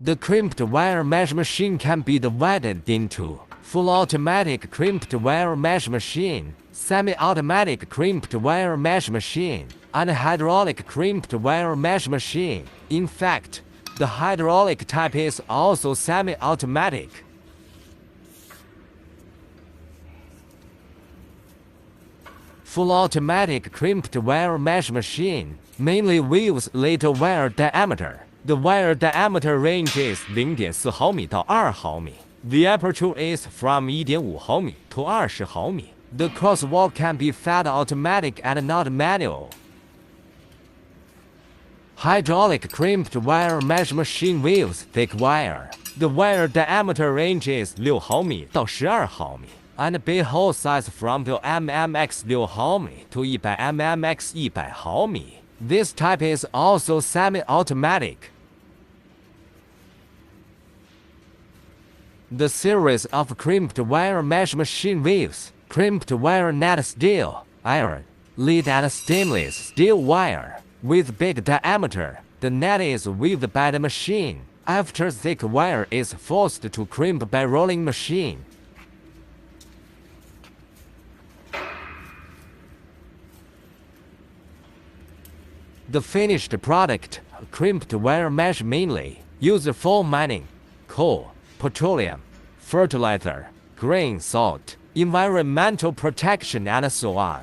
The crimped wire mesh machine can be divided into full automatic crimped wire mesh machine, semi-automatic crimped wire mesh machine, and hydraulic crimped wire mesh machine. In fact, the hydraulic type is also semi-automatic. Full automatic crimped wire mesh machine mainly weaves little wire diameter. The wire diameter range is 0.4毫米到2毫米. The aperture is from 1.5毫米 to 20毫米. The crosswalk can be fed automatic and not manual. Hydraulic crimped wire mesh machine weaves thick wire. The wire diameter range is 6毫米到12毫米. And big hole size from 6 mmx 6毫米 to 100 mmx 100毫米. This type is also semi-automatic. The series of crimped wire mesh machine weaves, crimped wire net steel, iron, lead and stainless steel wire. With big diameter, the net is weaved by the machine, after thick wire is forced to crimp by rolling machine. The finished product, crimped wire mesh mainly, used for mining, coal, petroleum, fertilizer, grain salt, environmental protection and so on.